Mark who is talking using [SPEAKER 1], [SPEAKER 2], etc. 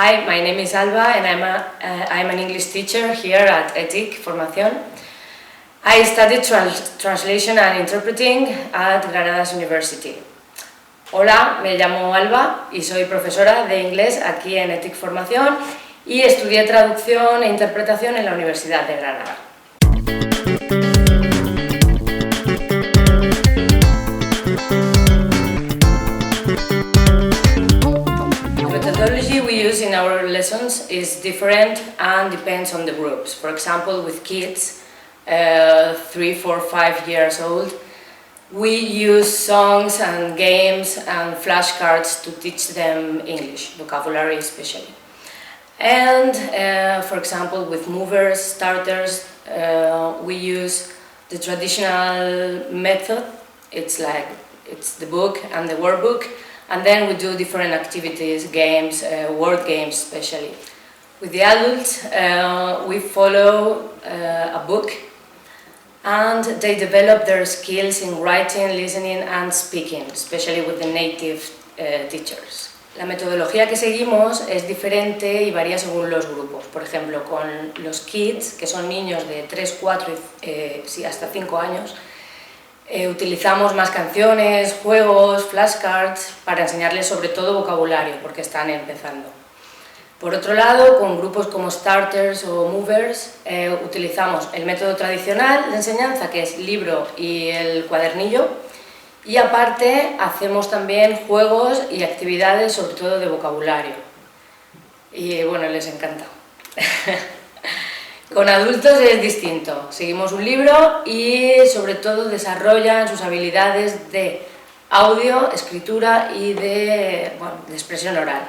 [SPEAKER 1] Hi, my name is Alba and I'm an English teacher here at ETIC Formación. I studied translation and interpreting at Granadas University. Hola, me llamo Alba y soy profesora de inglés aquí en ETIC Formación y estudié traducción e interpretación en la Universidad de Granada. The methodology we use in our lessons is different and depends on the groups. For example, with kids 3, 4, 5 years old, we use songs and games and flashcards to teach them English, vocabulary especially. And for example, with movers, starters, we use the traditional method. It's the book and the workbook, and then we do different activities, games, word games especially. With the adults, we follow a book, and they develop their skills in writing, listening and speaking, especially with the native teachers. La metodología que seguimos es diferente y varía según los grupos. Por ejemplo, con los kids, que son niños de 3, 4 y hasta 5 años, utilizamos más canciones, juegos, flashcards para enseñarles sobre todo vocabulario, porque están empezando. Por otro lado, con grupos como starters o movers, utilizamos el método tradicional de enseñanza, que es libro y el cuadernillo, y aparte hacemos también juegos y actividades sobre todo de vocabulario. Y bueno, les encanta. Con adultos es distinto, seguimos un libro y sobre todo desarrollan sus habilidades de audio, escritura y de expresión oral.